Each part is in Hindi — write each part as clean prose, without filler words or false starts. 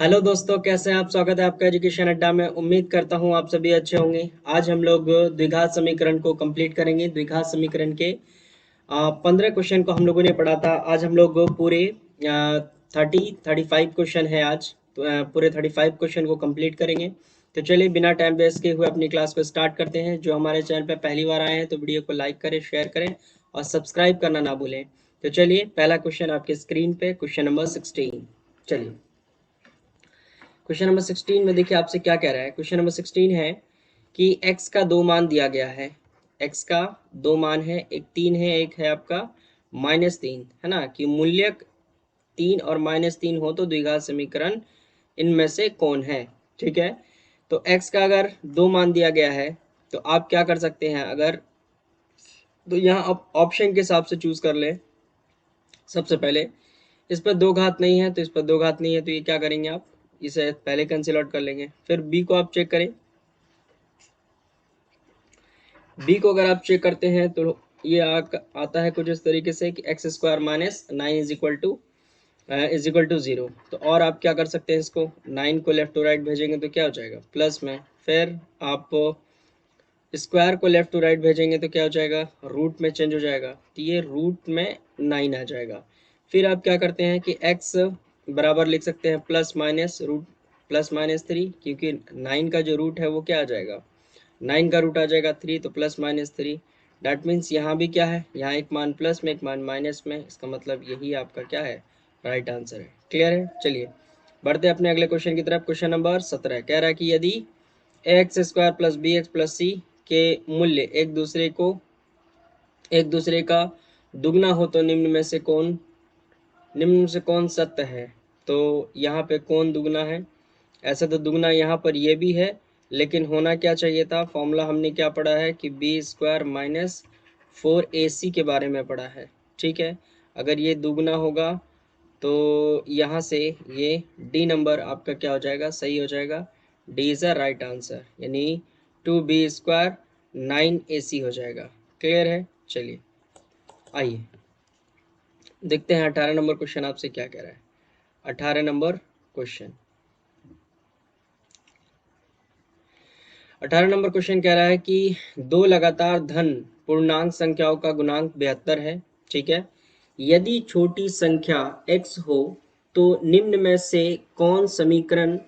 हेलो दोस्तों, कैसे हैं आप। स्वागत है आपका एजुकेशन अड्डा में। उम्मीद करता हूं आप सभी अच्छे होंगे। आज हम लोग द्विघात समीकरण को कंप्लीट करेंगे। द्विघात समीकरण के 15 क्वेश्चन को हम लोगों ने पढ़ा था। आज हम लोग पूरे 35 क्वेश्चन है आज, तो पूरे 35 क्वेश्चन को कंप्लीट करेंगे। तो चलिए बिना टाइम वेस्ट किए हुए अपनी क्लास को स्टार्ट करते हैं। जो हमारे चैनल पर पहली बार आए हैं तो वीडियो को लाइक करें, शेयर करें और सब्सक्राइब करना ना भूलें। तो चलिए पहला क्वेश्चन आपके स्क्रीन पे, क्वेश्चन नंबर 16। चलिए क्वेश्चन नंबर 16 में देखिए आपसे क्या कह रहा है। क्वेश्चन नंबर 16 है कि x का दो मान दिया गया है। x का दो मान है, एक 3 है, एक है आपका -3, है ना। कि मूल्य 3 और -3 हो तो द्विघात समीकरण इनमें से कौन है। ठीक है, तो x का अगर दो मान दिया गया है तो आप क्या कर सकते हैं। अगर तो यहाँ आप ऑप्शन के हिसाब से चूज कर ले। सबसे पहले इस पर दो घात नहीं है तो इस पर दो घात नहीं है, तो ये क्या करेंगे आप, इसे पहले कैंसिल आउट कर लेंगे। फिर b को आप चेक करें। b को अगर आप चेक करते हैं तो ये आता है कुछ इस तरीके से कि x square minus 9 is equal to 0। तो और आप क्या कर सकते हैं, इसको 9 को लेफ्ट टू राइट भेजेंगे तो क्या हो जाएगा, प्लस में। फिर आप स्क्वायर को लेफ्ट टू राइट भेजेंगे तो क्या हो जाएगा, रूट में चेंज हो जाएगा, तो ये रूट में 9 आ जाएगा। फिर आप क्या करते हैं कि x बराबर लिख सकते हैं प्लस माइनस रूट +-3, क्योंकि 9 का जो रूट है वो क्या आ जाएगा, 9 का रूट आ जाएगा 3, तो +-3। डैट मीन्स यहाँ भी क्या है, यहाँ एक मान प्लस में एक मान माइनस में, इसका मतलब यही आपका क्या है, राइट आंसर है। क्लियर है। चलिए बढ़ते हैं अपने अगले क्वेश्चन की तरफ। क्वेश्चन नंबर 17 कह रहा है कि यदि ax² + bx + c के मूल्य एक दूसरे का दुगना हो तो निम्न में से कौन सत्य है। तो यहाँ पे कौन दुगना है, ऐसा तो दुगना यहाँ पर ये भी है, लेकिन होना क्या चाहिए था, फॉर्मूला हमने क्या पढ़ा है कि b² - 4ac के बारे में पढ़ा है। ठीक है, अगर ये दुगना होगा तो यहाँ से ये डी नंबर आपका क्या हो जाएगा, सही हो जाएगा। D is a right answer, यानी 2b² 9ac हो जाएगा। क्लियर है। चलिए आइए देखते हैं 18 नंबर क्वेश्चन आपसे क्या कह रहा है। 18 नंबर क्वेश्चन 18 नंबर क्वेश्चन कह रहा है कि दो लगातार धन पूर्णांक संख्याओं का गुणांक 72 है। ठीक है, यदि छोटी संख्या x हो तो निम्न में से कौन समीकरण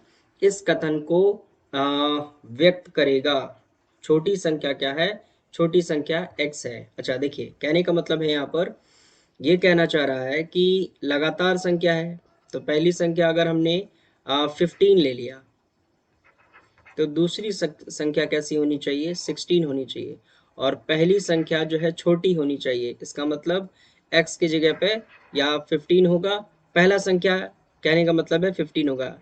इस कथन को व्यक्त करेगा। छोटी संख्या क्या है, छोटी संख्या x है। अच्छा देखिए, कहने का मतलब है यहाँ पर ये कहना चाह रहा है कि लगातार संख्या है, तो पहली संख्या अगर हमने 15 ले लिया तो दूसरी संख्या कैसी होनी चाहिए, 16 होनी चाहिए। और पहली संख्या जो है छोटी होनी चाहिए, इसका मतलब x की जगह पे या 15 होगा। पहला संख्या कहने का मतलब है 15 होगा,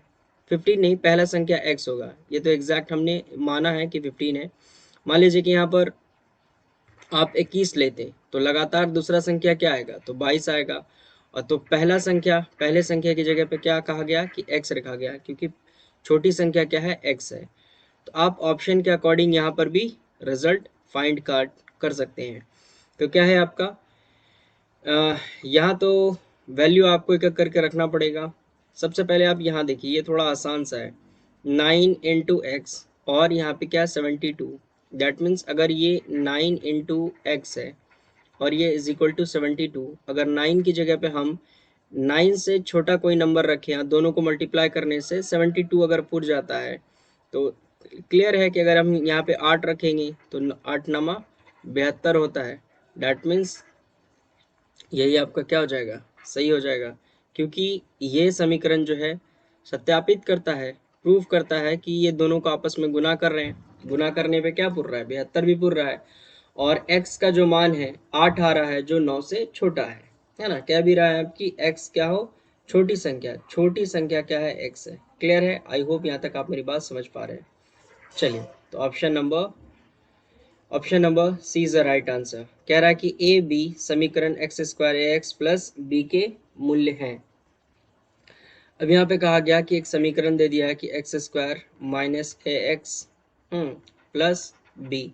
15 नहीं, पहला संख्या x होगा। ये तो एग्जैक्ट हमने माना है कि 15 है। मान लीजिए कि यहाँ पर आप 21 लेते तो लगातार दूसरा संख्या क्या आएगा, तो 22 आएगा। और तो पहले संख्या की जगह पे क्या कहा गया कि x रखा गया, क्योंकि छोटी संख्या क्या है, x है। तो आप ऑप्शन के अकॉर्डिंग यहाँ पर भी रिजल्ट फाइंड कर सकते हैं। तो क्या है आपका, यहाँ तो वैल्यू आपको एक एक करके रखना पड़ेगा। सबसे पहले आप यहाँ देखिए, ये थोड़ा आसान सा है, 9 × x और यहाँ पे क्या 72। दैट मीन्स अगर ये 9 × x है और ये =72, अगर 9 की जगह पे हम 9 से छोटा कोई नंबर रखें, दोनों को मल्टीप्लाई करने से 72 अगर पुर जाता है, तो क्लियर है कि अगर हम यहाँ पे 8 रखेंगे तो 8 9 72 होता है। डैट मीन्स यही आपका क्या हो जाएगा, सही हो जाएगा। क्योंकि ये समीकरण जो है सत्यापित करता है, प्रूव करता है कि ये दोनों को आपस में गुना कर रहे हैं। गुना करने पे क्या पुर रहा है, 72 भी पुर रहा है। और x का जो मान है 8 आ रहा है, जो 9 से छोटा है ना। क्या भी रहा है आपकी x क्या हो, छोटी संख्या क्या है, x है। क्लियर है। आई होप यहाँ तक आप मेरी बात समझ पा रहे हैं। चलिए, तो option number C is the right answer. कह रहा है कि ए बी समीकरण x² ax + b के मूल्य हैं। अब यहाँ पे कहा गया कि एक समीकरण दे दिया है कि x² - ax + b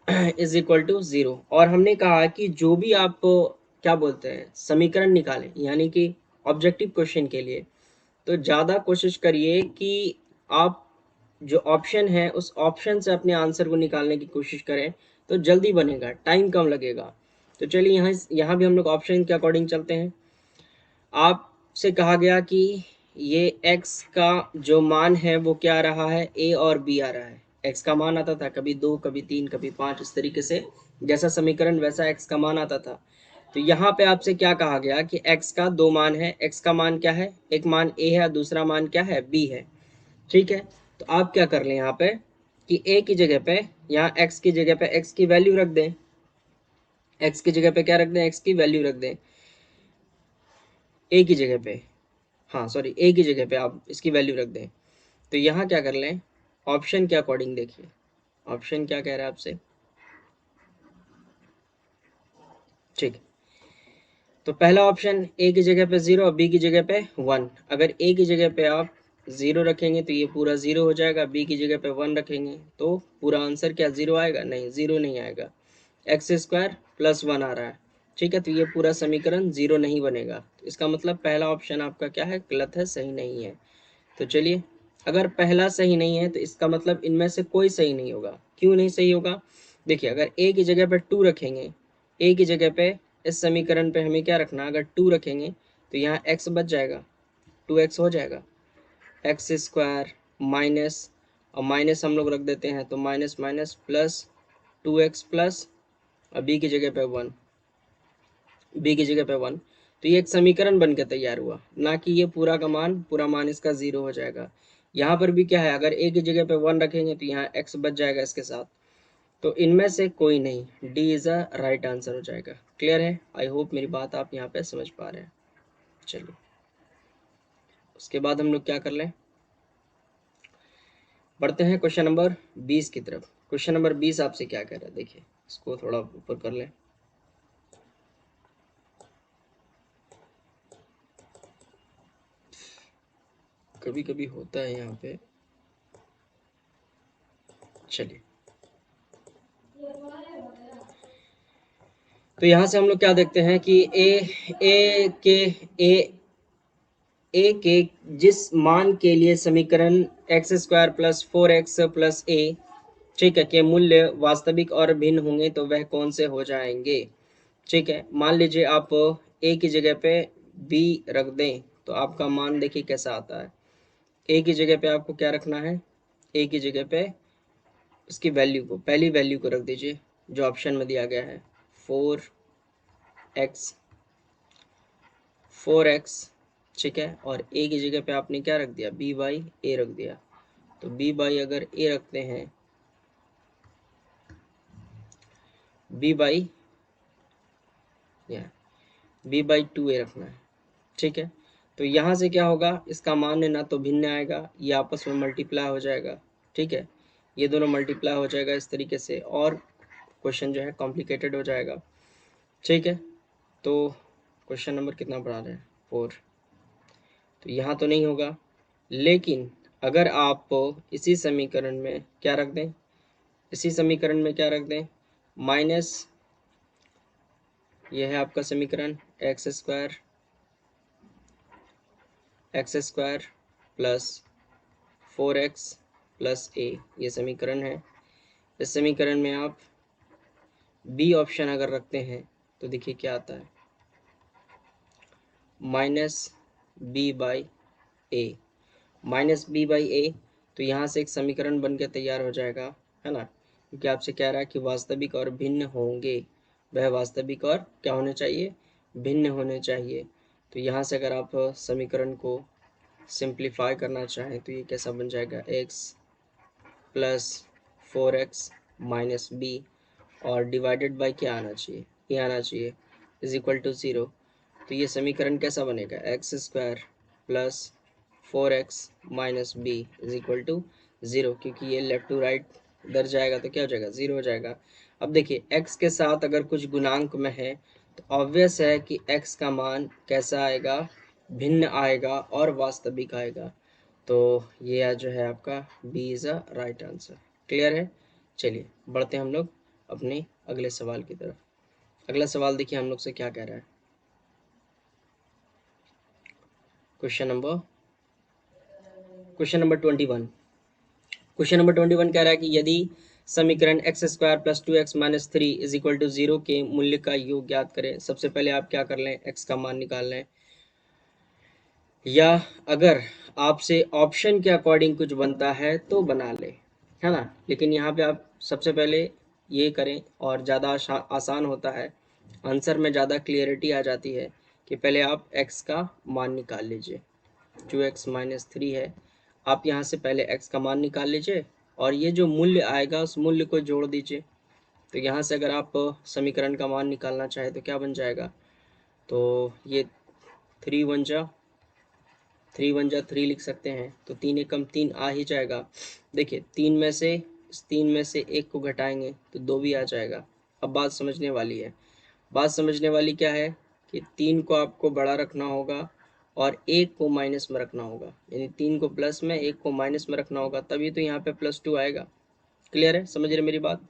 = 0। और हमने कहा कि जो भी आप क्या बोलते हैं समीकरण निकालें, यानी कि ऑब्जेक्टिव क्वेश्चन के लिए तो ज़्यादा कोशिश करिए कि आप जो ऑप्शन है उस ऑप्शन से अपने आंसर को निकालने की कोशिश करें, तो जल्दी बनेगा, टाइम कम लगेगा। तो चलिए यहाँ यहाँ भी हम लोग ऑप्शन के अकॉर्डिंग चलते हैं। आपसे कहा गया कि ये x का जो मान है वो क्या आ रहा है, a और b आ रहा है। x का मान आता था कभी 2, कभी 3, कभी 5, इस तरीके से जैसा समीकरण वैसा x का मान आता था। तो यहाँ पे आपसे क्या कहा गया कि x का दो मान है। x का मान क्या है, एक मान a है, दूसरा मान क्या है, b है। ठीक है, तो आप क्या कर लें यहाँ पे कि a की जगह पे, यहाँ x की जगह पे x की वैल्यू रख दें। x की जगह पे क्या रख दें, x की वैल्यू रख दें a की जगह पे। हाँ सॉरी, a की जगह पे आप इसकी वैल्यू रख दें। तो यहाँ क्या कर लें, ऑप्शन के अकॉर्डिंग देखिए, ऑप्शन क्या कह रहा है आपसे। ठीक, तो पहला ऑप्शन a की जगह पे 0 और b की जगह पे 1। अगर a की जगह पे आप 0 रखेंगे तो ये पूरा 0 हो जाएगा, b की जगह पे 1 रखेंगे तो पूरा आंसर क्या 0 आएगा, नहीं 0 नहीं आएगा, एक्स स्क्वायर प्लस 1 आ रहा है। ठीक है, तो ये पूरा समीकरण 0 नहीं बनेगा। तो इसका मतलब पहला ऑप्शन आपका क्या है, गलत है, सही नहीं है। तो चलिए, अगर पहला सही नहीं है तो इसका मतलब इनमें से कोई सही नहीं होगा। क्यों नहीं सही होगा, देखिए अगर a की जगह पे 2 रखेंगे, a की जगह पे इस समीकरण पे हमें क्या रखना, अगर 2 रखेंगे तो यहाँ x बच जाएगा, 2x हो जाएगा, एक्स स्क्वायर माइनस, और माइनस हम लोग रख देते हैं तो minus minus plus 2x plus, और b की जगह पे 1, बी की जगह पे 1। तो ये एक समीकरण बन के तैयार हुआ, ना कि ये पूरा का मान, पूरा मान इसका 0 हो जाएगा। यहाँ पर भी क्या है, अगर a की जगह पे 1 रखेंगे तो यहाँ x बच जाएगा इसके साथ। तो इनमें से कोई नहीं, D is a right answer हो जाएगा। क्लियर है, आई होप मेरी बात आप यहाँ पे समझ पा रहे हैं। चलिए, उसके बाद हम लोग क्या कर लें, बढ़ते हैं क्वेश्चन नंबर 20 की तरफ। क्वेश्चन नंबर 20 आपसे क्या कह रहा है, देखिए इसको थोड़ा ऊपर कर लें। कभी कभी होता है यहाँ पे। चलिए, तो यहाँ से हम लोग क्या देखते हैं कि ए ए के जिस मान के लिए समीकरण x square plus 4x plus a, ठीक है, के मूल्य वास्तविक और भिन्न होंगे तो वह कौन से हो जाएंगे। ठीक है, मान लीजिए आप ए की जगह पे बी रख दें तो आपका मान देखिए कैसा आता है। ए की जगह पे आपको क्या रखना है, ए की जगह पे उसकी वैल्यू को, पहली वैल्यू को रख दीजिए जो ऑप्शन में दिया गया है, 4x, 4x। ठीक है, और ए की जगह पे आपने क्या रख दिया, बी बाई ए रख दिया। तो बी बाई अगर ए रखते हैं, बी बाई, या बी बाई 2 ए रखना है। ठीक है, तो यहाँ से क्या होगा, इसका मान है ना तो भिन्न आएगा, ये आपस में मल्टीप्लाई हो जाएगा। ठीक है, ये दोनों मल्टीप्लाई हो जाएगा इस तरीके से, और क्वेश्चन जो है कॉम्प्लिकेटेड हो जाएगा। ठीक है, तो क्वेश्चन नंबर कितना बढ़ा रहे हैं, 4। तो यहाँ तो नहीं होगा, लेकिन अगर आप इसी समीकरण में क्या रख दें, इसी समीकरण में क्या रख दें, माइनस, ये है आपका समीकरण x square plus 4x plus a, ये समीकरण है। इस समीकरण में आप बी ऑप्शन अगर रखते हैं तो देखिए क्या आता है, minus b by a, minus b by a. तो यहाँ से एक समीकरण बन के तैयार हो जाएगा, है ना, क्योंकि आपसे कह रहा है कि वास्तविक और भिन्न होंगे, वह वास्तविक और क्या होने चाहिए, भिन्न होने चाहिए। तो यहाँ से अगर आप समीकरण को सिंप्लीफाई करना चाहें तो ये कैसा बन जाएगा, x plus 4x minus b, और डिवाइडेड बाई क्या आना चाहिए, ये आना चाहिए, इज इक्वल टू 0। तो ये समीकरण कैसा बनेगा, x square plus 4x minus b is equal to 0, क्योंकि ये लेफ्ट टू राइट इधर जाएगा तो क्या हो जाएगा, 0 हो जाएगा। अब देखिए x के साथ अगर कुछ गुणांक में है तो ऑब्वियस है कि x का मान कैसा आएगा, भिन्न आएगा और वास्तविक आएगा। तो ये जो है आपका b is a right answer. Clear है, चलिए बढ़ते हैं हम लोग अपने अगले सवाल की तरफ। अगला सवाल देखिए हम लोग से क्या कह रहा है, question number question number 21। Question number 21 कह रहा है कि यदि समीकरण x square plus two x minus three is equal to zero के मूल्य का योग ज्ञात करें। सबसे पहले आप क्या कर लें, एक्स का मान निकाल लें, या अगर आपसे ऑप्शन के अकॉर्डिंग कुछ बनता है तो बना ले, है ना। लेकिन यहाँ पे आप सबसे पहले ये करें और ज़्यादा आसान होता है, आंसर में ज़्यादा क्लियरिटी आ जाती है कि पहले आप एक्स का मान निकाल लीजिए। टू एक्स माइनस थ्री है, आप यहाँ से पहले एक्स का मान निकाल लीजिए और ये जो मूल्य आएगा उस मूल्य को जोड़ दीजिए। तो यहाँ से अगर आप समीकरण का मान निकालना चाहे तो क्या बन जाएगा, तो ये थ्री वन जा थ्री लिख सकते हैं। तो तीन एकम तीन आ ही जाएगा। देखिए तीन में से एक को घटाएंगे तो दो भी आ जाएगा। अब बात समझने वाली है, बात समझने वाली क्या है कि तीन को आपको बड़ा रखना होगा और एक को माइनस में रखना होगा, यानी तीन को प्लस में एक को माइनस में रखना होगा, तभी तो यहाँ पे प्लस टू आएगा। क्लियर है, समझ रहे मेरी बात।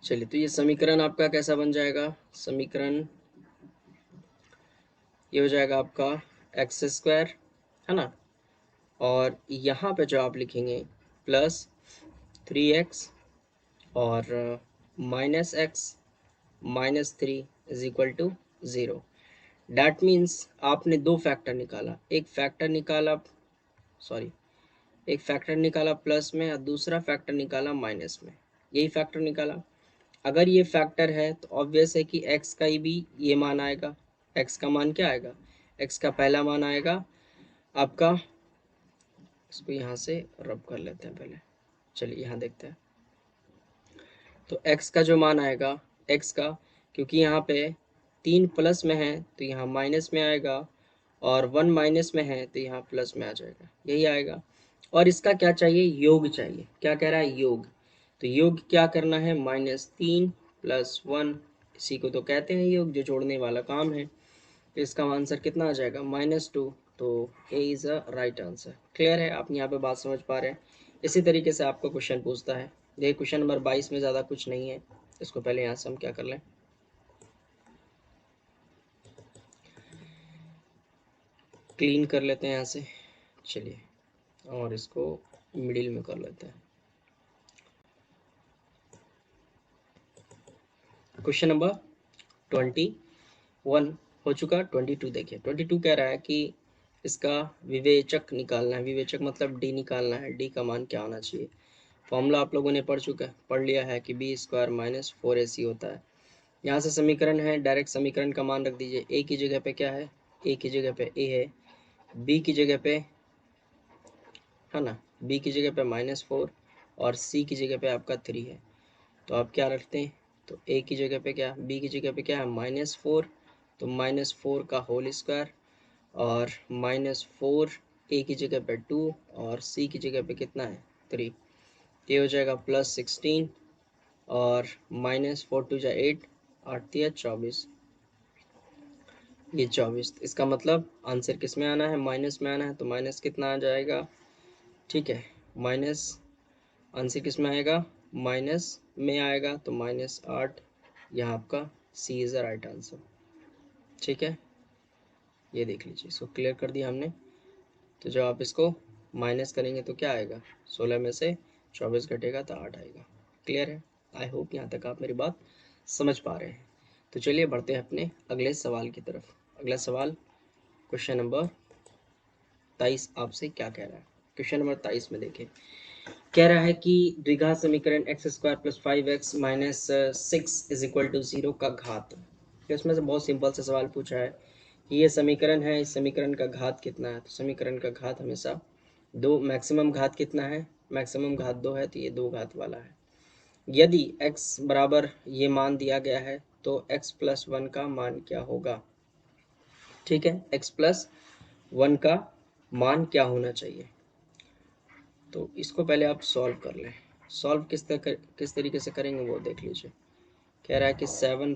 चलिए, तो ये समीकरण आपका कैसा बन जाएगा, समीकरण ये हो जाएगा आपका एक्स स्क्वायर, है ना, और यहाँ पे जो आप लिखेंगे प्लस थ्री एक्स और minus x minus three is equal to zero. That means आपने दो फैक्टर निकाला, एक फैक्टर निकाला प्लस में और दूसरा फैक्टर निकाला माइनस में, यही फैक्टर निकाला। अगर ये फैक्टर है तो ऑब्वियस है कि x का ही भी ये मान आएगा। x का मान क्या आएगा, x का पहला मान आएगा आपका, इसको यहाँ से रब कर लेते हैं पहले, चलिए यहाँ देखते हैं। तो x का जो मान आएगा, x का, क्योंकि यहाँ पे तीन प्लस में है तो यहाँ माइनस में आएगा, और वन माइनस में है तो यहाँ प्लस में आ जाएगा, यही आएगा। और इसका क्या चाहिए, योग चाहिए। क्या कह रहा है, योग। तो योग क्या करना है, माइनस तीन प्लस वन, इसी को तो कहते हैं योग, जो जोड़ने वाला काम है। तो इसका आंसर कितना आ जाएगा, माइनस टू। तो A is a right answer. Clear है, आप यहाँ पे बात समझ पा रहे हैं। इसी तरीके से आपको क्वेश्चन पूछता है। ये क्वेश्चन नंबर 22 में ज़्यादा कुछ नहीं है, इसको पहले यहाँ से हम क्या कर लें, क्लीन कर लेते हैं यहाँ से। चलिए, और इसको मिडिल में कर लेते हैं। क्वेश्चन नंबर 21 हो चुका। 22 देखिए, 22 कह रहा है कि इसका विवेचक निकालना है। विवेचक मतलब डी निकालना है। डी का मान क्या होना चाहिए। फॉर्मूला आप लोगों ने पढ़ लिया है कि बी स्क्वायर माइनस फोर ए सी होता है। यहाँ से समीकरण है, डायरेक्ट समीकरण का मान रख दीजिए। ए की जगह पे क्या है, ए की जगह पे ए है, बी की जगह पे, है ना, बी की जगह पे माइनस फोर और सी की जगह पे आपका थ्री है। तो आप क्या रखते हैं, तो ए की जगह पे क्या, बी की जगह पे क्या है, माइनस फोर, तो माइनस फोर का होल स्क्वायर, और माइनस फोर ए की जगह पे टू और सी की जगह पे कितना है, थ्री। ये हो जाएगा प्लस 16 और माइनस फोर टू जा एट, आठ या 24, ये 24। इसका मतलब आंसर किस में आना है, माइनस में आना है। तो माइनस कितना आ जाएगा, ठीक है, माइनस आंसर किस में आएगा, माइनस में आएगा, तो माइनस आठ। यहाँ आपका सी इज़ द राइट आंसर। ठीक है, ये देख लीजिए, इसको क्लियर कर दिया हमने। तो जब आप इसको माइनस करेंगे तो क्या आएगा, 16 में से 24 घटेगा तो 8 आएगा। क्लियर है, आई होप यहाँ तक आप मेरी बात समझ पा रहे हैं। तो चलिए बढ़ते हैं अपने अगले सवाल की तरफ। अगला सवाल क्वेश्चन नंबर 23 आपसे क्या कह रहा है। क्वेश्चन नंबर 23 में देखिए, कह रहा है कि द्विघात समीकरण x square plus five x minus six is equal to zero का घात। तो इसमें से बहुत सिंपल सा सवाल पूछा है कि ये समीकरण है, इस समीकरण का घात कितना है। तो समीकरण का घात हमेशा दो, मैक्सिमम घात कितना है, मैक्सिमम घात दो है, तो ये दो घात वाला है। यदि x बराबर ये मान दिया गया है तो x प्लस वन का मान क्या होगा। ठीक है, x प्लस वन का मान क्या होना चाहिए। तो इसको पहले आप सॉल्व कर लें। सॉल्व किस तरीके से करेंगे वो देख लीजिए। कह रहा है कि सेवन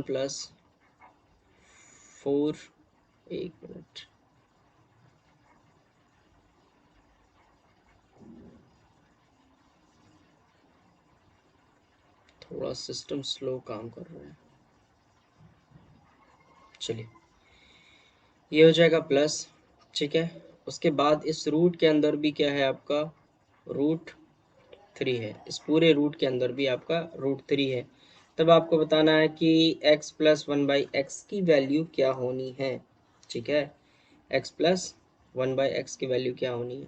प्लस फोर, एक मिनट, थोड़ा सिस्टम स्लो काम कर रहा है। चलिए ये हो जाएगा प्लस, ठीक है। उसके बाद इस रूट के अंदर भी क्या है आपका, रूट 3 है। इस पूरे रूट के अंदर भी आपका रूट 3 है। तब आपको बताना है कि x प्लस 1/x की वैल्यू क्या होनी है, ठीक है। x प्लस 1/x की वैल्यू क्या होनी है।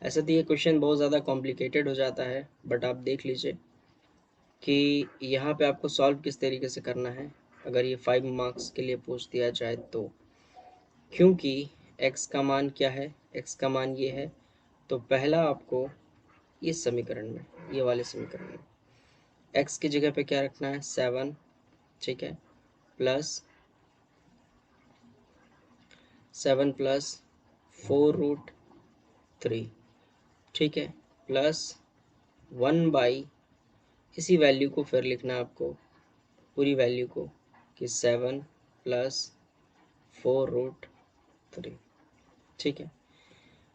ऐसे तो ये क्वेश्चन बहुत ज़्यादा कॉम्प्लिकेटेड हो जाता है, बट आप देख लीजिए कि यहाँ पे आपको सॉल्व किस तरीके से करना है अगर ये 5 मार्क्स के लिए पूछ दिया जाए तो। क्योंकि x का मान क्या है, x का मान ये है, तो पहला आपको इस समीकरण में, ये वाले समीकरण में x की जगह पे क्या रखना है, 7, ठीक है, प्लस 7 प्लस 4√3, ठीक है, प्लस 1/, इसी वैल्यू को फिर लिखना है आपको, पूरी वैल्यू को, कि 7 प्लस 4√3, ठीक है।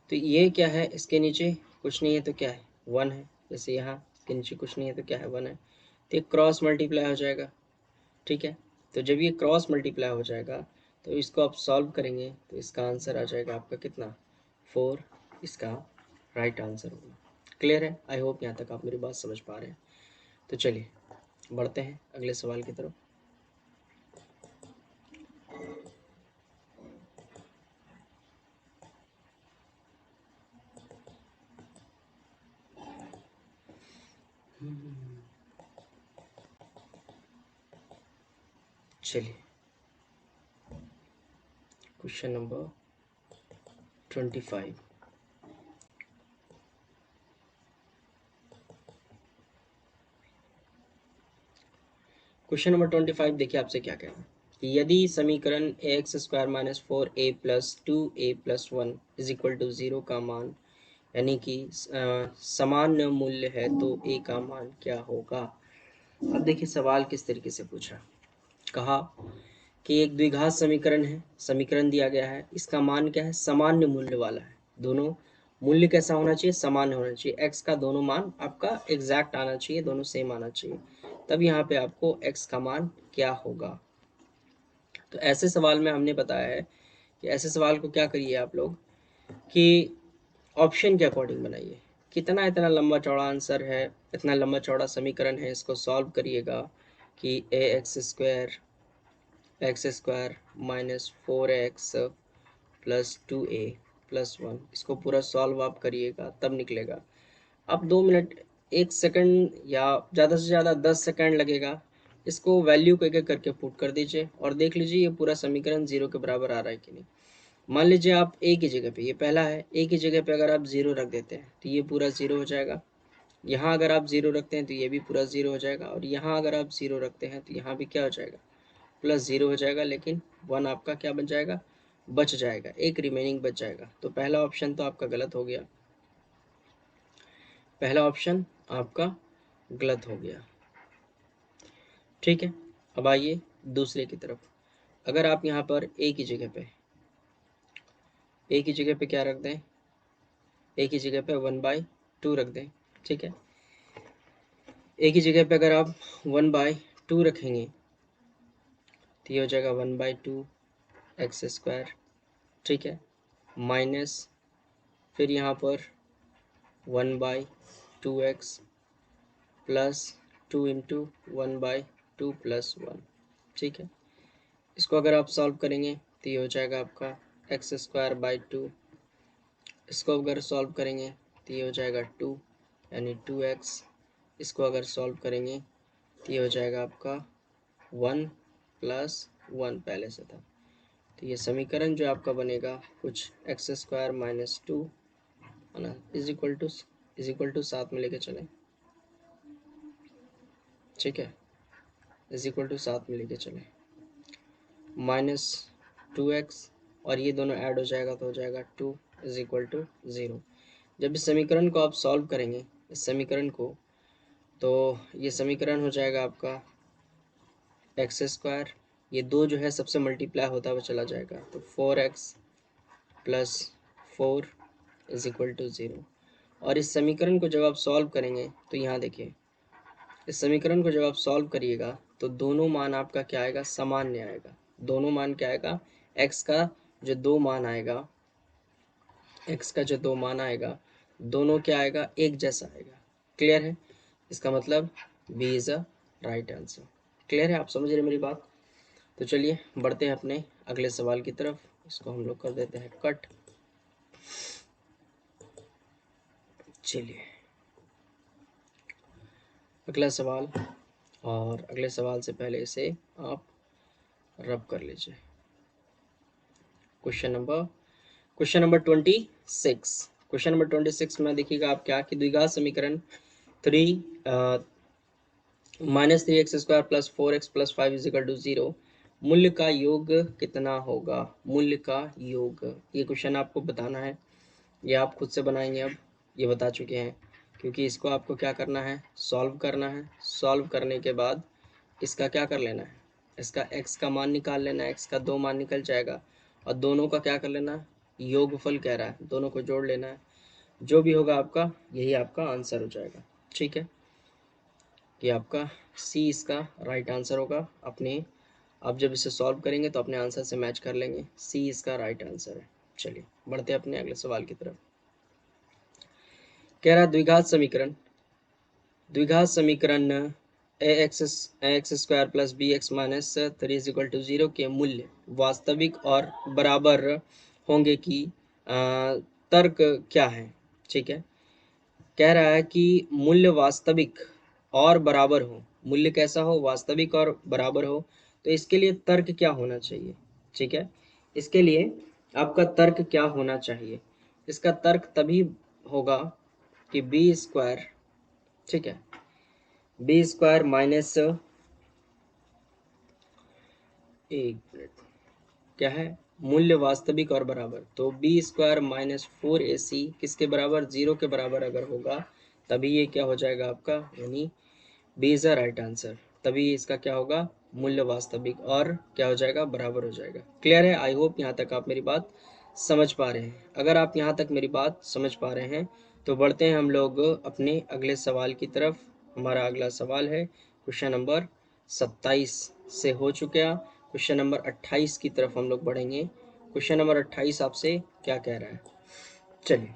तो ये क्या है, इसके नीचे कुछ नहीं है तो क्या है, 1 है। जैसे यहाँ इसके नीचे कुछ नहीं है तो क्या है, 1 है। तो ये क्रॉस मल्टीप्लाई हो जाएगा, ठीक है। तो जब ये क्रॉस मल्टीप्लाई हो जाएगा तो इसको आप सॉल्व करेंगे तो इसका आंसर आ जाएगा आपका कितना, 4, इसका राइट आंसर होगा। क्लियर है? आई होप यहाँ तक आप मेरी बात समझ पा रहे हैं। तो चलिए बढ़ते हैं अगले सवाल की तरफ। चलिए क्वेश्चन नंबर 25। क्वेश्चन नंबर 25 देखिए आपसे क्या कहना है कि यदि समीकरण ax² minus 4a plus 2a plus 1 is equal to 0 का मान यानी कि सामान्य मूल्य है तो a का मान क्या होगा। अब देखिए सवाल किस तरीके से पूछा, कहा कि एक द्विघात समीकरण है, समीकरण दिया गया है, इसका मान क्या है, सामान्य मूल्य वाला है। दोनों मूल्य कैसा होना चाहिए, सामान्य होना चाहिए। x का दोनों मान आपका एग्जैक्ट आना चाहिए, दोनों सेम आना चाहिए, तब यहाँ पे आपको x का मान क्या होगा। तो ऐसे सवाल में हमने बताया है कि ऐसे सवाल को क्या करिए आप लोग कि ऑप्शन के अकॉर्डिंग बनाइए। कितना इतना लंबा चौड़ा आंसर है, इतना लंबा चौड़ा समीकरण है, इसको सॉल्व करिएगा कि x² minus 4x plus 2a plus 1, इसको पूरा सॉल्व आप करिएगा तब निकलेगा। अब 2 मिनट, 1 सेकंड या ज़्यादा से ज़्यादा 10 सेकंड लगेगा। इसको वैल्यू को एक एक करके पुट कर दीजिए और देख लीजिए ये पूरा समीकरण 0 के बराबर आ रहा है कि नहीं। मान लीजिए आप ए की जगह पे, ये पहला है, ए की जगह पे अगर आप 0 रख देते हैं तो ये पूरा 0 हो जाएगा। यहाँ अगर आप 0 रखते हैं तो ये भी पूरा 0 हो जाएगा, और यहाँ अगर आप 0 रखते हैं तो यहाँ भी क्या हो जाएगा, प्लस 0 हो जाएगा। लेकिन 1 आपका क्या बन जाएगा, बच जाएगा, एक रिमेनिंग बच जाएगा। तो पहला ऑप्शन तो आपका गलत हो गया, पहला ऑप्शन आपका गलत हो गया, ठीक है। अब आइए दूसरे की तरफ। अगर आप यहाँ पर ए की जगह पे, ए की जगह पे क्या रख दें, ए की जगह पे 1/2 रख दें, ठीक है। ए की जगह पे अगर आप 1/2 रखेंगे तो ये हो जाएगा 1/2 x², ठीक है, माइनस फिर यहाँ पर 1/2x प्लस 2 इंटू 1/2 प्लस 1, ठीक है। इसको अगर आप सॉल्व करेंगे तो ये हो जाएगा आपका x²/2। इसको अगर सॉल्व करेंगे तो ये हो जाएगा 2 यानी 2x। इसको अगर सॉल्व करेंगे तो ये हो जाएगा आपका 1 प्लस 1 पहले से था। तो ये समीकरण जो आपका बनेगा कुछ x² माइनस 2 है ना, इज इक्वल टू साथ में लेके चलें, ठीक है, इज इक्वल टू साथ में लेके चलें, माइनस 2x, और ये दोनों ऐड हो जाएगा तो हो जाएगा 2 इज इक्वल टू 0। जब इस समीकरण को आप सॉल्व करेंगे, इस समीकरण को, तो ये समीकरण हो जाएगा आपका x², ये दो जो है सबसे मल्टीप्लाई होता हुआ चला जाएगा, तो 4x plus 4 is equal to 0। और इस समीकरण को जब आप सॉल्व करेंगे तो यहाँ देखिए, इस समीकरण को जब आप सॉल्व करिएगा तो दोनों मान आपका क्या आएगा, सामान्य आएगा। दोनों मान क्या आएगा, x का जो दो मान आएगा, x का जो दो मान आएगा दोनों क्या आएगा, एक जैसा आएगा। क्लियर है, इसका मतलब b is a right answer. Clear है, आप समझ रहे मेरी बात। तो चलिए बढ़ते हैं अपने अगले सवाल की तरफ, इसको हम लोग कर देते हैं कट। चलिए अगला सवाल, और अगले सवाल से पहले इसे आप रब कर लीजिए। Question number 26। क्वेश्चन नंबर 26 में देखिएगा आप क्या कि द्विघात समीकरण 3 -3x² + 4x + 5 = 0 मूल्य का योग कितना होगा। मूल्य का योग, ये क्वेश्चन आपको बताना है, ये आप खुद से बनाएंगे। अब ये बता चुके हैं, क्योंकि इसको आपको क्या करना है, सॉल्व करना है। सॉल्व करने के बाद इसका क्या कर लेना है, इसका x का मान निकाल लेना है, x का दो मान निकल जाएगा, और दोनों का क्या कर लेना है, योगफल कह रहा है, दोनों को जोड़ लेना है। जो भी होगा आपका, यही आपका आंसर हो जाएगा। ठीक है, कि आपका सी इसका राइट आंसर होगा। अपने आप जब इसे सॉल्व करेंगे तो अपने आंसर से मैच कर लेंगे, सी इसका राइट आंसर है। चलिए बढ़ते हैं अपने अगले सवाल की तरफ। कह रहा द्विघात समीकरण ax² + bx - 3 = 0 के मूल्य वास्तविक और बराबर होंगे कि तर्क क्या है। ठीक है, कह रहा है कि मूल्य वास्तविक और बराबर हो, मूल्य कैसा हो, वास्तविक और बराबर हो, तो इसके लिए तर्क क्या होना चाहिए। ठीक है, इसके लिए आपका तर्क क्या होना चाहिए, इसका तर्क तभी होगा कि b², ठीक है, b² माइनस, एक मिनट, क्या है, मूल्य वास्तविक और बराबर, तो b² - 4ac किसके बराबर, 0 के बराबर अगर होगा तभी ये क्या हो जाएगा आपका, यानी b is a right answer. तभी इसका क्या होगा, मूल्य वास्तविक और क्या हो जाएगा, बराबर हो जाएगा। क्लियर है, आई होप यहाँ तक आप मेरी बात समझ पा रहे हैं। अगर आप यहाँ तक मेरी बात समझ पा रहे हैं तो बढ़ते हैं हम लोग अपने अगले सवाल की तरफ। हमारा अगला सवाल है क्वेश्चन नंबर 27 से हो चुका, क्वेश्चन नंबर 28 की तरफ हम लोग बढ़ेंगे। क्वेश्चन नंबर 28 आपसे क्या कह रहा है, चलिए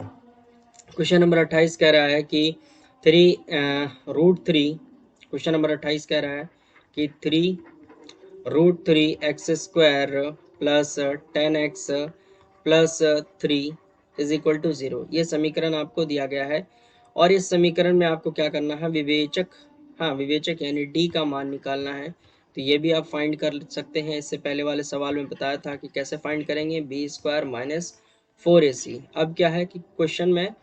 क्वेश्चन नंबर 28 कह रहा है कि √3, क्वेश्चन नंबर 28 कह रहा है कि 3√3x² + 10x + 3 = 0, ये समीकरण आपको दिया गया है। और इस समीकरण में आपको क्या करना है, विवेचक, हाँ विवेचक यानी डी का मान निकालना है। तो ये भी आप फाइंड कर सकते हैं, इससे पहले वाले सवाल में बताया था कि कैसे फाइंड करेंगे, b² - 4ac। अब क्या है कि क्वेश्चन में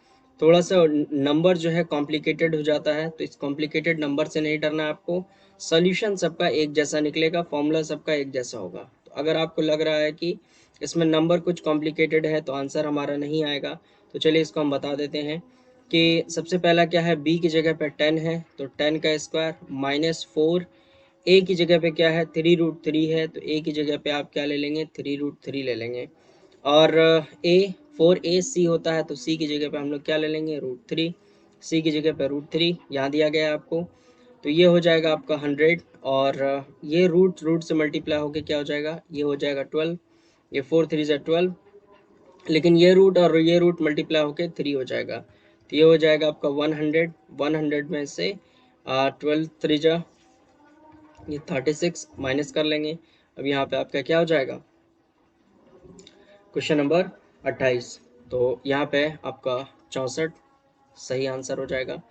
थोड़ा सा नंबर जो है कॉम्प्लिकेटेड हो जाता है, तो इस कॉम्प्लिकेटेड नंबर से नहीं डरना है आपको। सॉल्यूशन सबका एक जैसा निकलेगा, फॉर्मूला सबका एक जैसा होगा। तो अगर आपको लग रहा है कि इसमें नंबर कुछ कॉम्प्लिकेटेड है तो आंसर हमारा नहीं आएगा, तो चलिए इसको हम बता देते हैं कि सबसे पहला क्या है, b की जगह पे 10 है तो 10 का स्क्वायर -4, a की जगह पे क्या है, 3√3 है तो a की जगह पे आप क्या ले लेंगे, 3√3 ले लेंगे। और a 4ac होता है तो c की जगह पे हम लोग क्या ले लेंगे, √3, c की जगह पे √3 यहाँ दिया गया है आपको। तो ये हो जाएगा आपका 100, और ये रूट से मल्टीप्लाई होके क्या हो जाएगा, ये हो जाएगा 12, ये 4 3 ज़ा 12, लेकिन ये रूट और ये रूट मल्टीप्लाई होके 3 हो जाएगा। तो ये हो जाएगा आपका 100 में से 12 3 ज़ा ये 36 माइनस कर लेंगे। अब यहाँ पे आपका क्या हो जाएगा, क्वेश्चन नंबर 28, तो यहाँ पे आपका 64 सही आंसर हो जाएगा।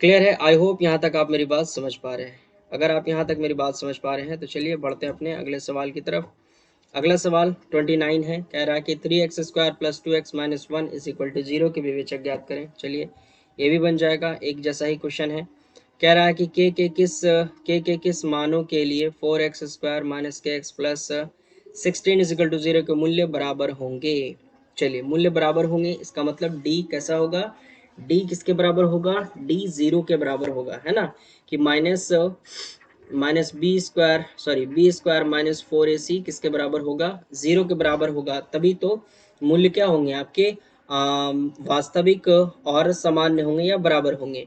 क्लियर है, आई होप यहाँ तक आप मेरी बात समझ पा रहे हैं। अगर आप यहाँ तक मेरी बात समझ पा रहे हैं तो चलिए बढ़ते हैं अपने अगले सवाल की तरफ। अगला सवाल 29 है, कह रहा है कि 3x² + 2x - 1 = 0 के विवेचक ज्ञात करें। चलिए ये भी बन जाएगा, एक जैसा ही क्वेश्चन है। कह रहा है कि k के किस मानों के लिए 4x² - kx + 16 = 0 के मूल्य बराबर होंगे। चलिए मूल्य बराबर होंगे, इसका मतलब d कैसा होगा, d किसके बराबर होगा, d 0 के बराबर होगा, है ना, कि b² - 4ac किसके बराबर होगा, 0 के बराबर होगा। तभी तो मूल्य क्या होंगे आपके, वास्तविक और सामान्य होंगे या बराबर होंगे।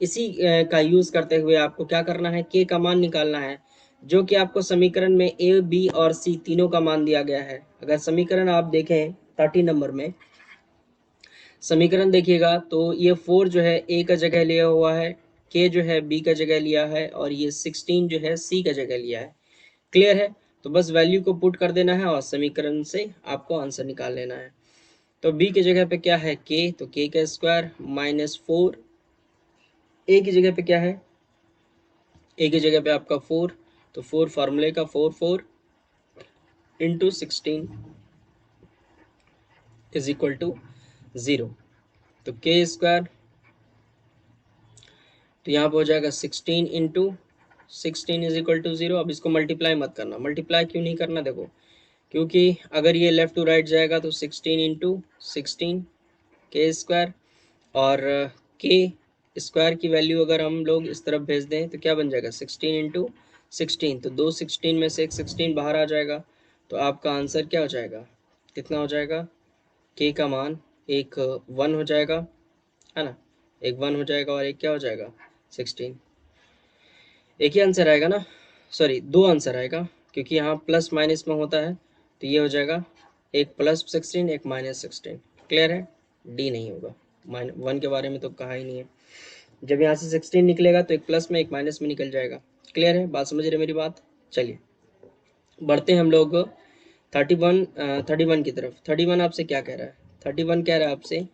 इसी का यूज करते हुए आपको क्या करना है, k का मान निकालना है। जो कि आपको समीकरण में ए बी और सी तीनों का मान दिया गया है। अगर समीकरण आप देखें 30 नंबर में समीकरण देखिएगा तो ये 4 जो है ए का जगह लिया हुआ है, के जो है बी का जगह लिया है और ये 16 जो है सी का जगह लिया है। क्लियर है? तो बस वैल्यू को पुट कर देना है और समीकरण से आपको आंसर निकाल लेना है। तो बी की जगह पे क्या है के, तो के का स्क्वायर माइनस 4, ए की जगह पे क्या है, ए की जगह पे आपका 4, तो 4 फार्मूले का 4 इंटू 16 इज इक्वल टू 0। तो के स्क्वायर तो यहाँ पे हो जाएगा 16 इंटू 16 इज इक्वल टू 0। अब इसको मल्टीप्लाई मत करना। मल्टीप्लाई क्यों नहीं करना, देखो क्योंकि अगर ये लेफ्ट टू राइट जाएगा तो 16 इंटू 16 के स्क्वायर, और के स्क्वायर की वैल्यू अगर हम लोग इस तरफ भेज दें तो क्या बन जाएगा 16 इंटू 16, तो दो 16 में से एक 16 बाहर आ जाएगा। तो आपका आंसर क्या हो जाएगा, कितना हो जाएगा, के का मान एक 1 हो जाएगा, है ना, एक 1 हो जाएगा और एक क्या हो जाएगा 16। एक ही आंसर आएगा ना, सॉरी दो आंसर आएगा क्योंकि यहाँ प्लस माइनस में होता है। तो ये हो जाएगा एक प्लस 16 एक माइनस 16। क्लियर है? डी नहीं होगा, वन के बारे में तो कहा ही नहीं है। जब यहाँ से 16 निकलेगा तो एक प्लस में एक माइनस में निकल जाएगा। क्लियर है? बात समझ रहे मेरी बात? चलिए बढ़ते हैं हम लोग 31 की तरफ। 31 आपसे क्या कह रहा है, 31 कह रहा है आपसे,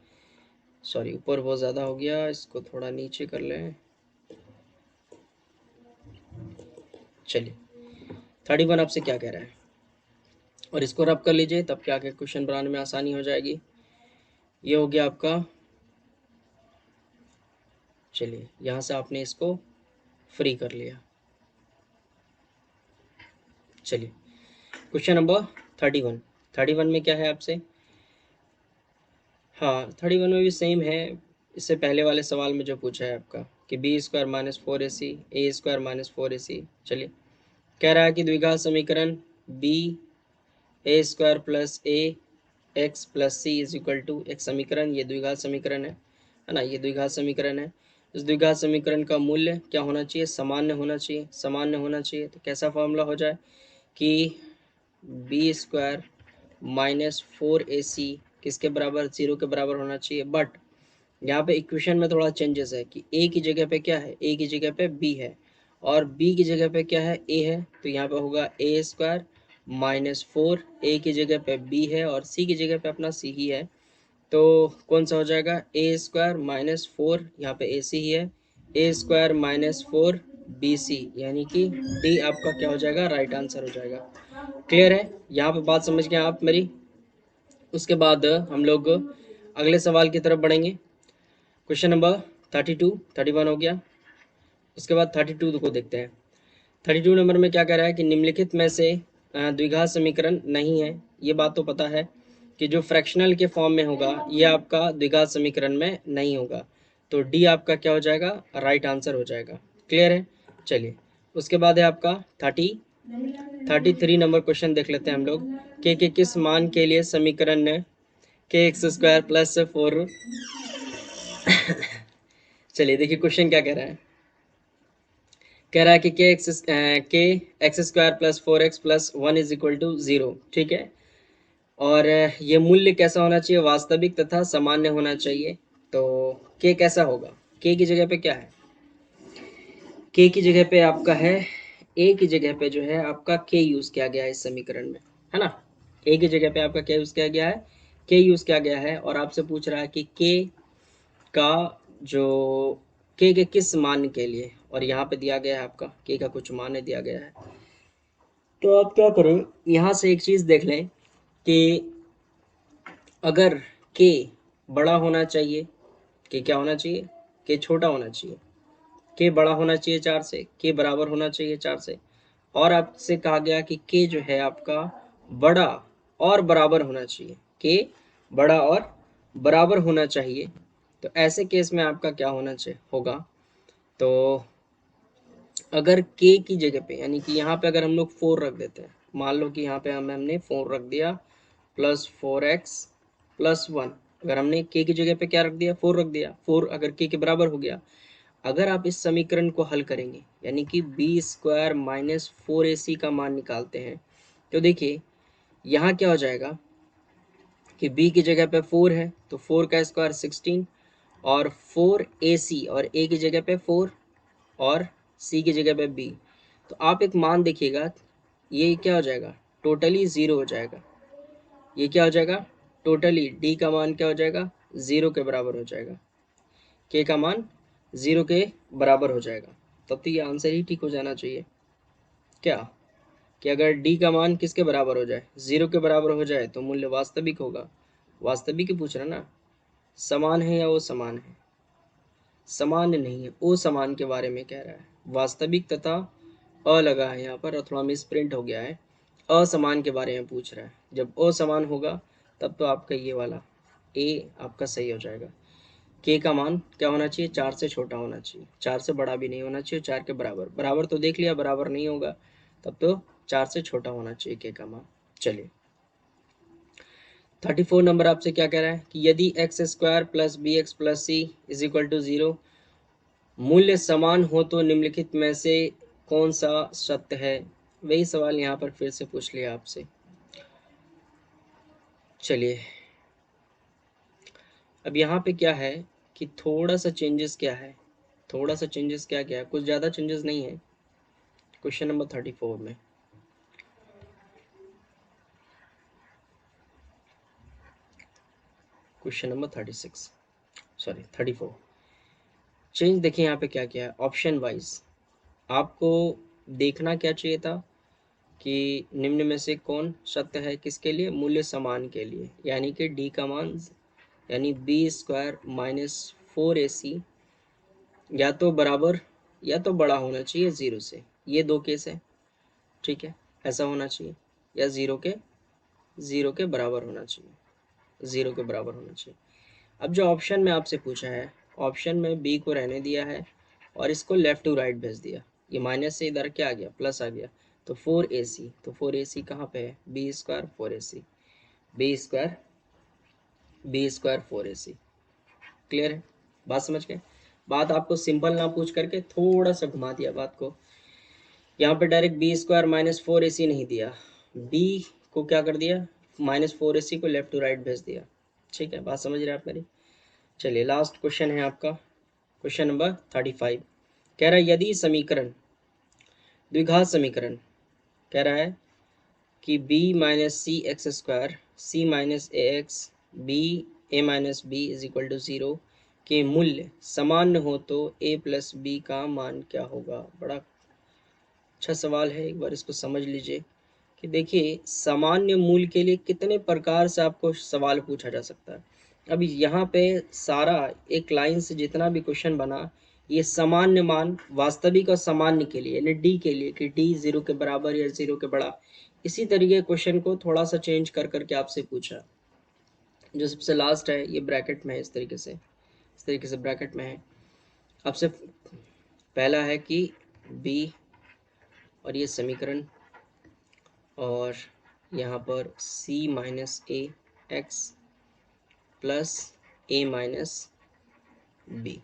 सॉरी ऊपर बहुत ज़्यादा हो गया, इसको थोड़ा नीचे कर लें। चलिए 31 आपसे क्या कह रहा है, और इसको रब कर लीजिए तब क्या के क्वेश्चन बनाने में आसानी हो जाएगी। ये हो गया आपका, चलिए यहाँ से आपने इसको फ्री कर लिया। चलिए क्वेश्चन नंबर 31 में क्या है आपसे, हाँ 31 में भी सेम है, इससे पहले वाले सवाल में जो पूछा है आपका कि b square minus 4ac a square minus 4ac। चलिए कह रहा है कि द्विघात समीकरण b a square plus a x plus c is equal to एक समीकरण, ये द्विघात समीकरण है ना, ये द्विघात समीकरण है। इस द्विघात समीकरण का मूल्य क्या होना चाहिए, सामान्य होना चाहिए, सामान्य होना चाहिए। तो कैसा फॉर्मूला हो जाए कि बी स्क्वायर माइनस 4ac किसके बराबर, 0 के बराबर होना चाहिए। बट यहाँ पे इक्वेशन में थोड़ा चेंजेस है कि ए की जगह पे क्या है, ए की जगह पे बी है और बी की जगह पे क्या है, ए है। तो यहाँ पे होगा ए स्क्वायर माइनस 4, ए की जगह पे बी है और सी की जगह पे अपना सी ही है। तो कौन सा हो जाएगा, ए स्क्वायर माइनस 4, यहाँ पे ए सी ही है, ए स्क्वायर माइनस 4 बी सी, यानी कि डी आपका क्या हो जाएगा, राइट आंसर हो जाएगा। क्लियर है? यहाँ पे बात समझ गए आप मेरी? उसके बाद हम लोग अगले सवाल की तरफ बढ़ेंगे। क्वेश्चन नंबर 31 हो गया। उसके बाद 32 को देखते हैं। 32 नंबर में क्या कह रहा है कि निम्नलिखित में से द्विघात समीकरण नहीं है। ये बात तो पता है कि जो फ्रैक्शनल के फॉर्म में होगा ये आपका द्विघात समीकरण में नहीं होगा। तो डी आपका क्या हो जाएगा, राइट आंसर हो जाएगा। क्लियर है? चलिए उसके बाद है आपका 33 नंबर क्वेश्चन देख लेते हैं हम लोग। के किस मान के लिए समीकरण के एक्स स्क्वायर प्लस 4 चलिए देखिए क्वेश्चन क्या कह रहा है। कह रहा है कि के x square plus 4x plus 1 is equal to 0। ठीक है, और ये मूल्य कैसा होना चाहिए, वास्तविक तथा सामान्य होना चाहिए। तो के कैसा होगा, के की जगह पे क्या है, के की जगह पे आपका है, ए की जगह पे जो है आपका के यूज किया गया है इस समीकरण में, है ना। ए की जगह पे आपका क्या यूज किया गया है, के यूज किया गया है। और आपसे पूछ रहा है कि के का जो के किस मान के लिए, और यहाँ पे दिया गया है आपका के का कुछ मान दिया गया है। तो आप क्या करें, यहाँ से एक चीज देख लें कि अगर के बड़ा होना चाहिए, के क्या होना चाहिए, के छोटा होना चाहिए, के बड़ा होना चाहिए 4 से, के बराबर होना चाहिए 4 से, और आपसे कहा गया कि के जो है आपका बड़ा और बराबर होना चाहिए, के बड़ा और बराबर होना चाहिए। तो ऐसे केस में आपका क्या होना चाहिए होगा, तो अगर के की जगह पे, यानी कि यहाँ पे अगर हम लोग 4 रख देते हैं, मान लो कि यहाँ पे हमने 4 रख दिया प्लस 4x प्लस 1, अगर हमने के की जगह पे क्या रख दिया, 4 रख दिया, 4 अगर के बराबर हो गया, अगर आप इस समीकरण को हल करेंगे यानी कि बी स्क्वायर माइनस 4ac का मान निकालते हैं तो देखिए यहाँ क्या हो जाएगा कि b की जगह पे 4 है तो 4 का स्क्वायर 16 और 4ac और a की जगह पे 4 और c की जगह पे b। तो आप एक मान देखिएगा ये क्या हो जाएगा टोटली ज़ीरो हो जाएगा। ये क्या हो जाएगा टोटली d का मान क्या हो जाएगा ज़ीरो के बराबर हो जाएगा। k का मान ज़ीरो के बराबर हो जाएगा। तब तो ये आंसर ही ठीक हो जाना चाहिए क्या कि अगर d का मान किसके बराबर हो जाए ज़ीरो के बराबर हो जाए तो मूल्य वास्तविक होगा। वास्तविक ही पूछ रहा ना समान है या वो समान है समान नहीं है वो समान के बारे में कह रहा है। वास्तविक तथा अ लगा है यहाँ पर और थोड़ा मिस प्रिंट हो गया है असमान के बारे में पूछ रहा है। जब असमान होगा तब तो आपका ये वाला ए आपका सही हो जाएगा। के का मान क्या होना चाहिए 4 से छोटा होना चाहिए 4 से बड़ा भी नहीं होना चाहिए 4 के बराबर बराबर तो देख लिया बराबर नहीं होगा तब तो 4 से छोटा होना चाहिए के का मान। चलिए 34 नंबर आपसे क्या कह रहा है कि यदि x square plus b x plus c is equal to 0 मूल्य समान हो तो निम्नलिखित में से कौन सा सत्य है। वही सवाल यहाँ पर फिर से पूछ लिया आपसे। चलिए अब यहाँ पे क्या है कि थोड़ा सा चेंजेस क्या है थोड़ा सा चेंजेस क्या क्या है कुछ ज़्यादा चेंजेस नहीं है क्वेश्चन नंबर 34 में। क्वेश्चन नंबर 36 सॉरी 34 चेंज देखिए यहाँ पे क्या क्या है ऑप्शन वाइज आपको देखना क्या चाहिए था कि निम्न में से कौन सत्य है किसके लिए मूल्य समान के लिए यानी कि डी का मान यानी बी स्क्वायर माइनस 4ac या तो बराबर या तो बड़ा होना चाहिए ज़ीरो से। ये दो केस है ठीक है ऐसा होना चाहिए या ज़ीरो के बराबर होना चाहिए ज़ीरो के बराबर होना चाहिए। अब जो ऑप्शन में आपसे पूछा है ऑप्शन में बी को रहने दिया है और इसको लेफ़्ट टू राइट भेज दिया। ये माइनस से इधर क्या आ गया प्लस आ गया तो 4ac तो 4ac कहाँ पे है b square 4ac b square 4ac। Clear है बात समझ गए। बात आपको सिंपल ना पूछ करके थोड़ा सा घुमा दिया बात को। यहाँ पे direct B square minus 4ac नहीं दिया बी को क्या कर दिया माइनस 4ac को लेफ्ट टू राइट भेज दिया। ठीक है बात समझ रहे हैं आप मेरी। चलिए लास्ट क्वेश्चन है आपका क्वेश्चन नंबर 35 कह रहा है यदि समीकरण द्विघात समीकरण कह रहा है कि b minus c x square c minus a x b a minus b is equal to 0 के मूल्य समान हो तो ए प्लस बी का मान क्या होगा। बड़ा अच्छा सवाल है एक बार इसको समझ लीजिए कि देखिए सामान्य मूल के लिए कितने प्रकार से आपको सवाल पूछा जा सकता है। अब यहाँ पे सारा एक लाइन से जितना भी क्वेश्चन बना ये सामान्य मान वास्तविक और सामान्य के लिए यानी डी के लिए कि डी ज़ीरो के बराबर या ज़ीरो के बड़ा। इसी तरीके क्वेश्चन को थोड़ा सा चेंज कर करके आपसे पूछा। जो सबसे लास्ट है ये ब्रैकेट में है इस तरीके से ब्रैकेट में है। आपसे पहला है कि बी और ये समीकरण और यहाँ पर c minus a x plus A minus B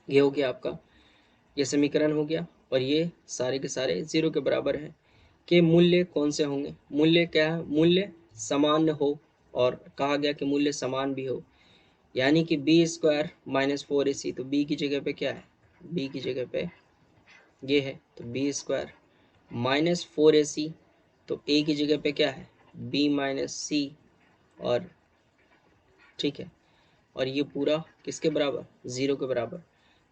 ये हो गया आपका ये समीकरण हो गया और ये सारे के सारे ज़ीरो के बराबर हैं के मूल्य कौन से होंगे। मूल्य क्या है मूल्य समान हो और कहा गया कि मूल्य समान भी हो यानी कि बी स्क्वायर माइनस 4ac तो बी की जगह पे क्या है बी की जगह पे ये है तो बी स्क्वायर माइनस 4ac तो ए की जगह पे क्या है बी माइनस सी और ठीक है और ये पूरा किसके बराबर ज़ीरो के बराबर।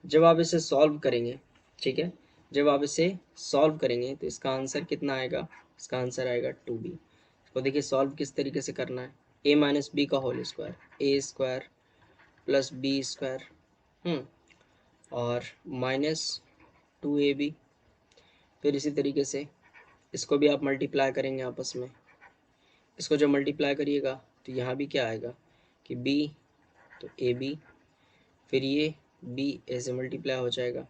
जब आप इसे सॉल्व करेंगे ठीक है जब आप इसे सॉल्व करेंगे तो इसका आंसर कितना आएगा इसका आंसर आएगा 2b। तो देखिए सॉल्व किस तरीके से करना है a माइनस बी का होल स्क्वायर ए स्क्वायर प्लस बी स्क्वायर और माइनस 2ab। फिर इसी तरीके से इसको भी आप मल्टीप्लाई करेंगे आपस में। इसको जब मल्टीप्लाई करिएगा तो यहाँ भी क्या आएगा कि b तो ए बी फिर ये बी ए से मल्टीप्लाई हो जाएगा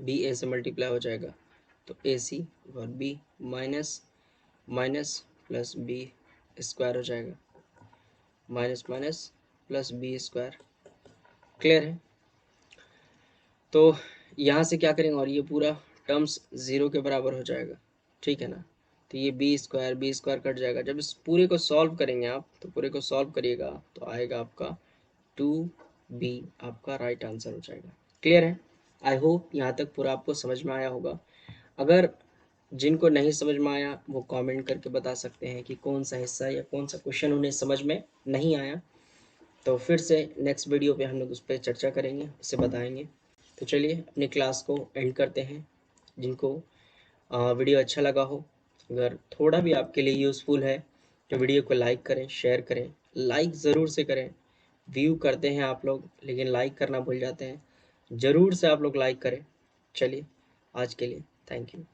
बी ए से मल्टीप्लाई हो जाएगा तो ए सी और b minus minus plus b square हो जाएगा minus minus plus b square. Clear है तो यहाँ से क्या करेंगे और ये पूरा टर्म्स 0 के बराबर हो जाएगा, ठीक है ना। तो ये बी स्क्वायर कट जाएगा। जब इस पूरे को सॉल्व करेंगे आप, तो पूरे को सॉल्व करिएगा तो आएगा आपका 2b, आपका राइट आंसर हो जाएगा। क्लियर है? आई होप यहाँ तक पूरा आपको समझ में आया होगा। अगर जिनको नहीं समझ में आया वो कमेंट करके बता सकते हैं कि कौन सा हिस्सा या कौन सा क्वेश्चन उन्हें समझ में नहीं आया, तो फिर से नेक्स्ट वीडियो पे हम लोग उस पर चर्चा करेंगे, उसे बताएंगे। तो चलिए अपनी क्लास को एंड करते हैं। जिनको वीडियो अच्छा लगा हो, अगर थोड़ा भी आपके लिए यूज़फुल है, तो वीडियो को लाइक करें, शेयर करें। लाइक ज़रूर से करें। व्यू करते हैं आप लोग लेकिन लाइक करना भूल जाते हैं। ज़रूर से आप लोग लाइक करें। चलिए आज के लिए थैंक यू।